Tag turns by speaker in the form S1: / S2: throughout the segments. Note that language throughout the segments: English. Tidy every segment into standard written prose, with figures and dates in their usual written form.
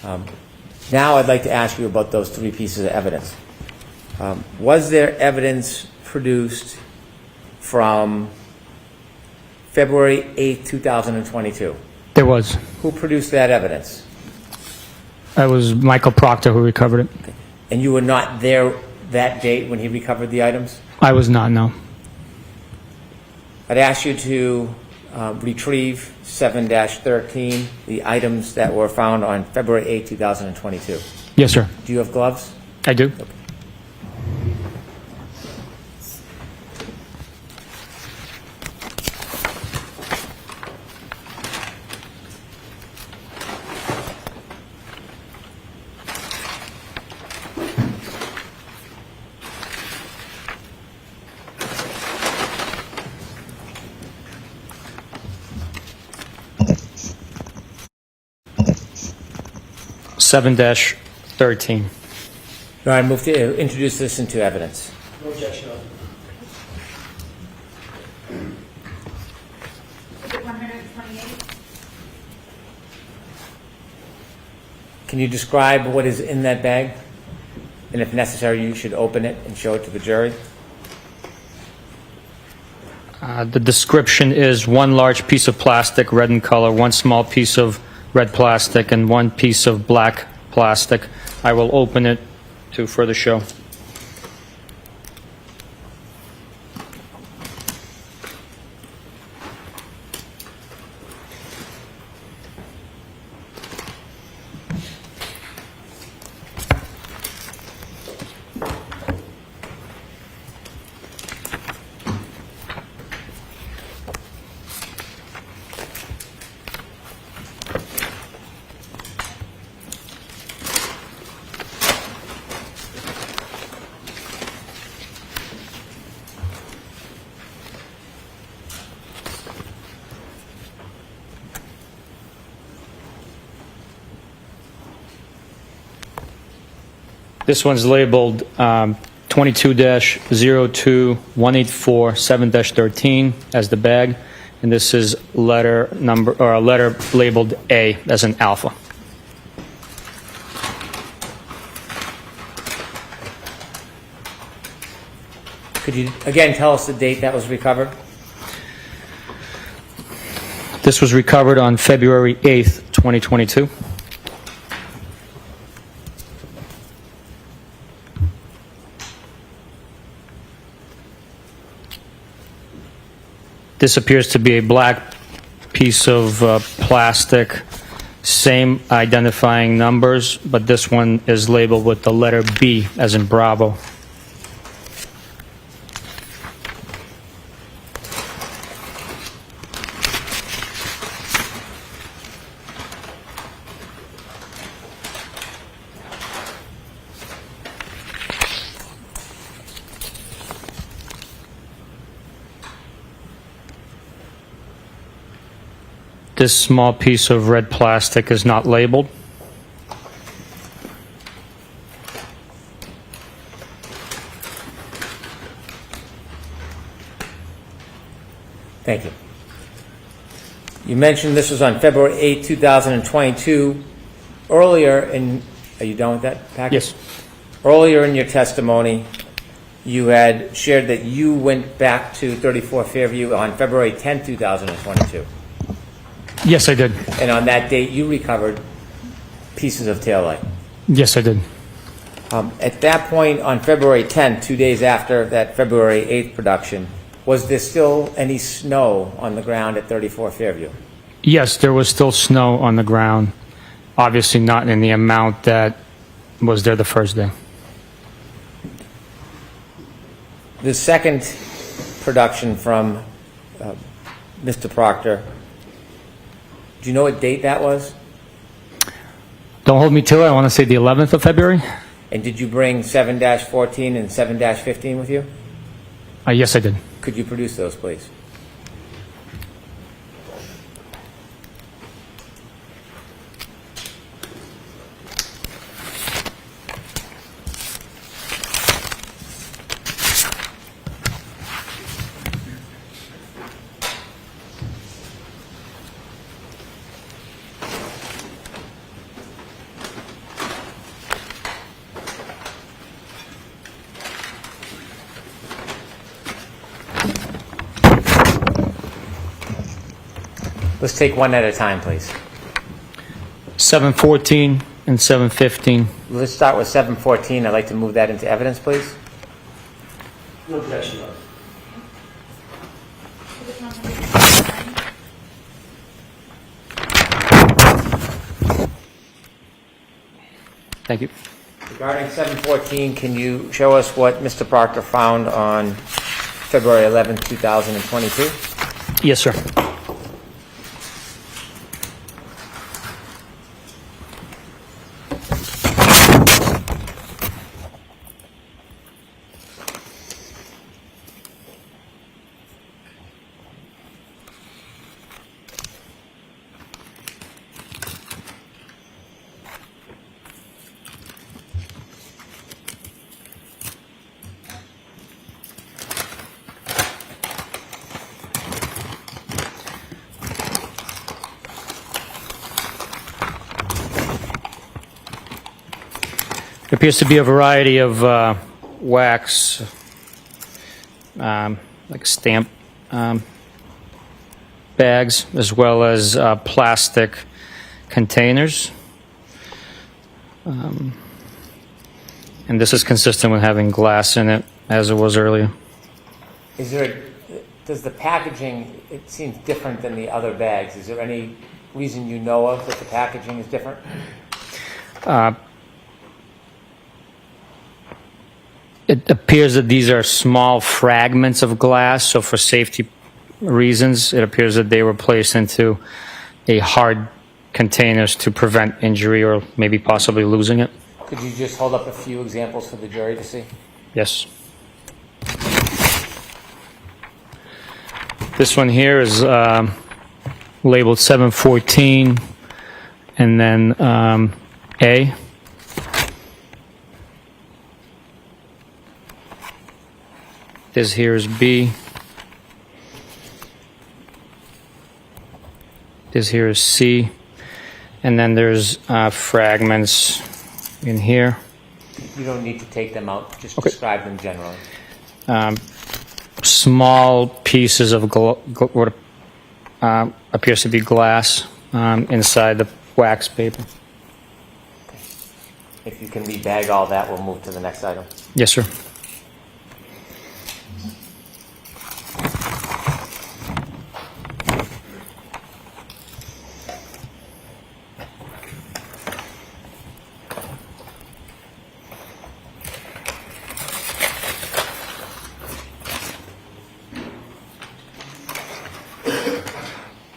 S1: Now I'd like to ask you about those three pieces of evidence. Was there evidence produced from February 8, 2022?
S2: There was.
S1: Who produced that evidence?
S2: It was Michael Proctor who recovered it.
S1: Okay. And you were not there that date when he recovered the items?
S2: I was not, no.
S1: I'd ask you to retrieve 7-13, the items that were found on February 8, 2022.
S2: Yes, sir.
S1: Do you have gloves?
S2: I do.
S1: Okay.
S2: Seven dash 13.
S1: All right, move to introduce this into evidence.
S3: No objection.
S4: Is it 128?
S1: Can you describe what is in that bag? And if necessary, you should open it and show it to the jury.
S2: The description is one large piece of plastic, red in color, one small piece of red plastic, and one piece of black plastic. I will open it to further show. This one's labeled 22-02-184-7-13 as the bag, and this is letter number or a letter labeled A as an alpha.
S1: Could you again tell us the date that was recovered?
S2: This was recovered on February 8th, 2022. This appears to be a black piece of plastic, same identifying numbers, but this one is labeled with the letter B as in Bravo. This small piece of red plastic is not labeled.
S1: Thank you. You mentioned this was on February 8, 2022. Earlier in, are you done with that package?
S2: Yes.
S1: Earlier in your testimony, you had shared that you went back to 34 Fairview on February 10, 2022.
S2: Yes, I did.
S1: And on that date, you recovered pieces of taillight.
S2: Yes, I did.
S1: At that point, on February 10, 2 days after that February 8th production, was there still any snow on the ground at 34 Fairview?
S2: Yes, there was still snow on the ground. Obviously not in the amount that was there the first day.
S1: The second production from Mr. Proctor, do you know what date that was?
S2: Don't hold me to it. I want to say the 11th of February.
S1: And did you bring 7-14 and 7-15 with you?
S2: Yes, I did.
S1: Could you produce those, please? Let's take one at a time, please.
S2: 714 and 715.
S1: Let's start with 714. I'd like to move that into evidence, please.
S3: No objection, Your Honor.
S4: Exhibit 129.
S2: Thank you.
S1: Regarding 714, can you show us what Mr. Parker found on February 11, 2022?
S2: Yes, sir. There appears to be a variety of wax, like stamp bags, as well as plastic containers. And this is consistent with having glass in it, as it was earlier.
S1: Does the packaging, it seems different than the other bags. Is there any reason you know of that the packaging is different?
S2: It appears that these are small fragments of glass, so for safety reasons, it appears that they were placed into a hard containers to prevent injury or maybe possibly losing it.
S1: Could you just hold up a few examples for the jury to see?
S2: Yes. This one here is labeled 714 and then A. This here is B. This here is C. And then there's fragments in here.
S1: You don't need to take them out, just
S2: Okay.
S1: describe them generally.
S2: Small pieces of what appears to be glass inside the wax paper.
S1: If you can rebag all that, we'll move to the next item.
S2: Yes, sir.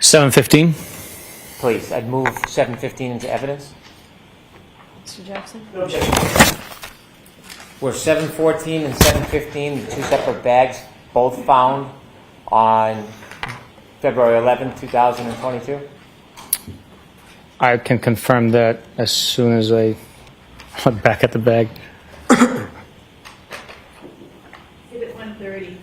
S2: $7.15.
S1: Please, I'd move 715 into evidence.
S5: Mr. Jackson?
S3: No objection.
S1: Were 714 and 715 the two separate bags both found on February 11, 2022?
S2: I can confirm that as soon as I look back at the bag.
S4: Exhibit 130.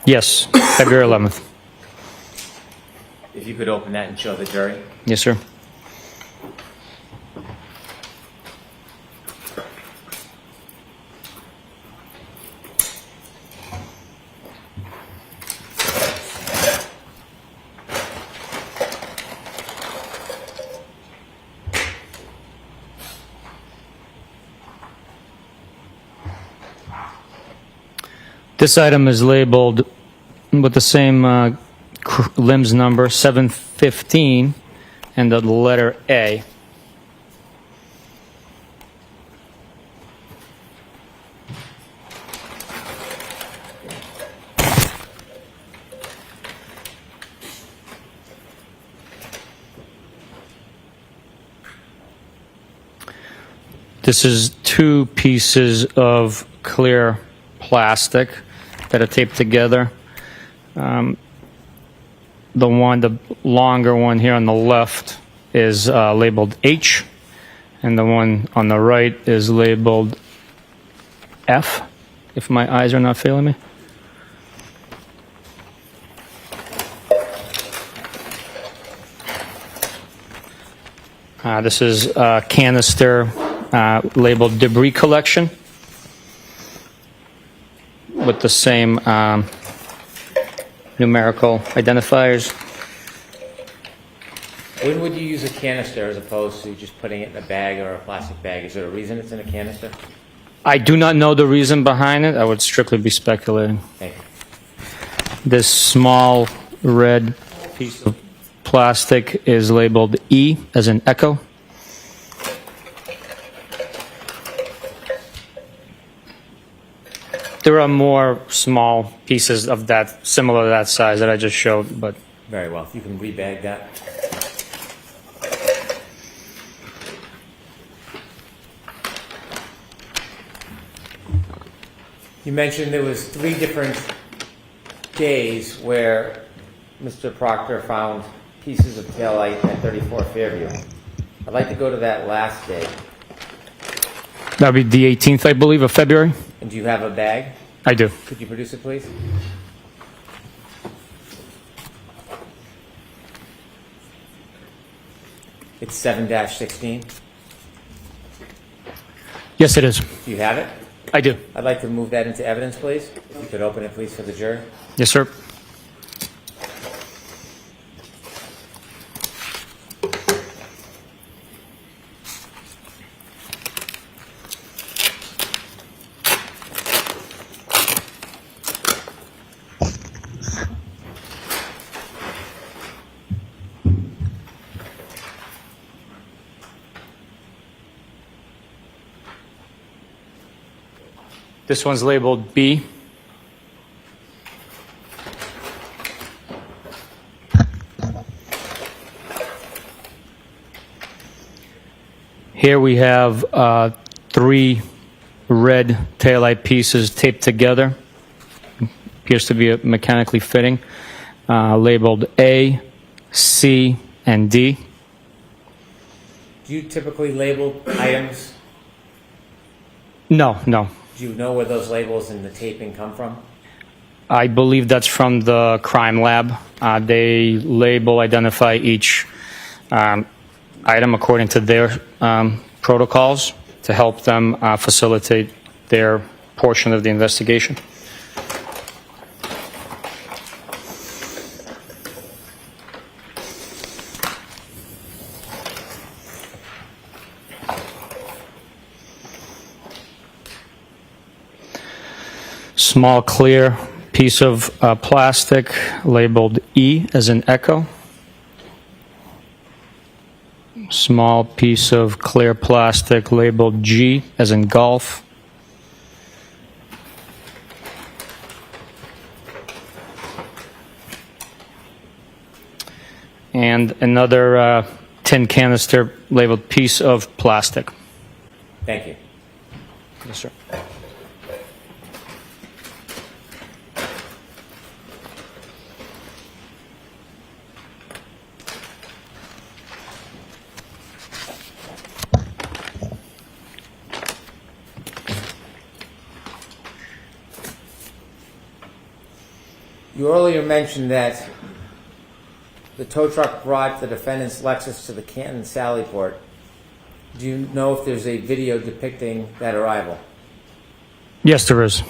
S2: Yes, February 11th.
S1: If you could open that and show the jury.
S2: Yes, sir. This item is labeled with the same limbs number, 715, and the letter A. This is two pieces of clear plastic that are taped together. The longer one here on the left is labeled H, and the one on the right is labeled F, if my eyes are not failing me. This is a canister labeled debris collection with the same numerical identifiers.
S1: When would you use a canister as opposed to just putting it in a bag or a plastic bag? Is there a reason it's in a canister?
S2: I do not know the reason behind it. I would strictly be speculating.
S1: Thank you.
S2: This small red piece of plastic is labeled E as in echo. There are more small pieces of that, similar to that size that I just showed, but
S1: Very well. If you can rebag that. You mentioned there was 3 different days where Mr. Proctor found pieces of taillight at 34 Fairview. I'd like to go to that last day.
S2: that would be the 18th, I believe, of February.
S1: And do you have a bag?
S2: I do.
S1: Could you produce it, please? It's 7-16.
S2: Yes, it is.
S1: Do you have it?
S2: I do.
S1: I'd like to move that into evidence, please. If you could open it, please, for the jury.
S2: Yes, sir. This one's labeled B. Here we have 3 red taillight pieces taped together. Appears to be mechanically fitting, labeled A, C, and D.
S1: Do you typically label items?
S2: No, no.
S1: Do you know where those labels and the taping come from?
S2: I believe that's from the crime lab. They label, identify each item according to their protocols to help them facilitate their portion of the investigation. Small clear piece of plastic labeled E as in echo. Small piece of clear plastic labeled G as in golf. And another tin canister labeled piece of plastic.
S1: Thank you.
S2: Yes, sir.
S1: You earlier mentioned that the tow truck brought the defendant's Lexus to the Canton Sallyport. Do you know if there's a video depicting that arrival?
S2: Yes, there is.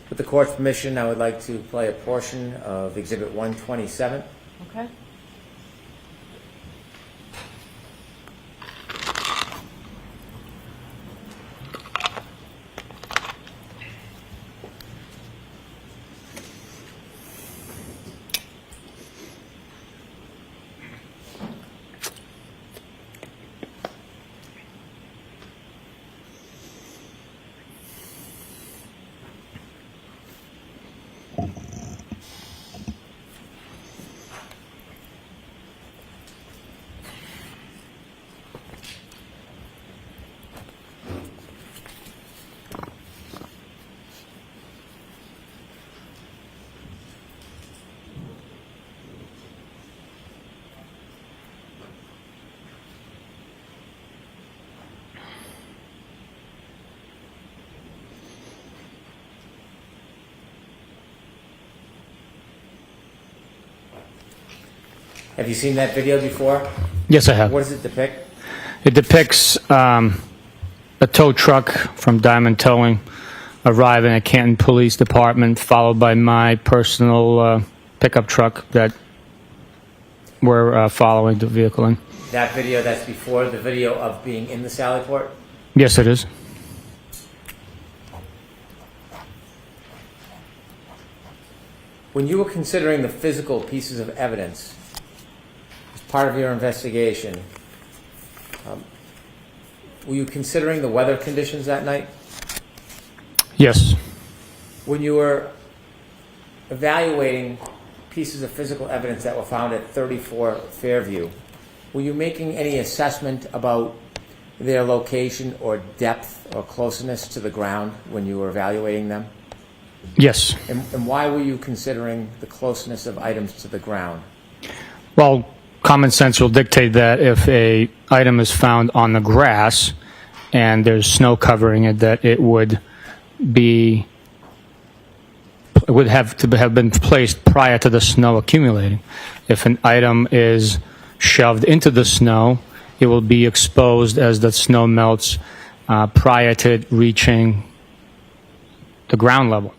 S1: With the court's permission, I would like to play a portion of Exhibit 127.
S5: Okay.
S1: Have you seen that video before?
S2: Yes, I have.
S1: What does it depict?
S2: It depicts a tow truck from Diamond Towing arriving at Canton Police Department, followed by my personal pickup truck that we're following the vehicle in.
S1: That video, that's before the video of being in the Sallyport?
S2: Yes, it is.
S1: When you were considering the physical pieces of evidence as part of your investigation, were you considering the weather conditions that night?
S2: Yes.
S1: When you were evaluating pieces of physical evidence that were found at 34 Fairview, were you making any assessment about their location or depth or closeness to the ground when you were evaluating them?
S2: Yes.
S1: And why were you considering the closeness of items to the ground?
S2: Well, common sense will dictate that if a item is found on the grass and there's snow covering it, that it would have to have been placed prior to the snow accumulating. If an item is shoved into the snow, it will be exposed as the snow melts prior to it reaching the ground level.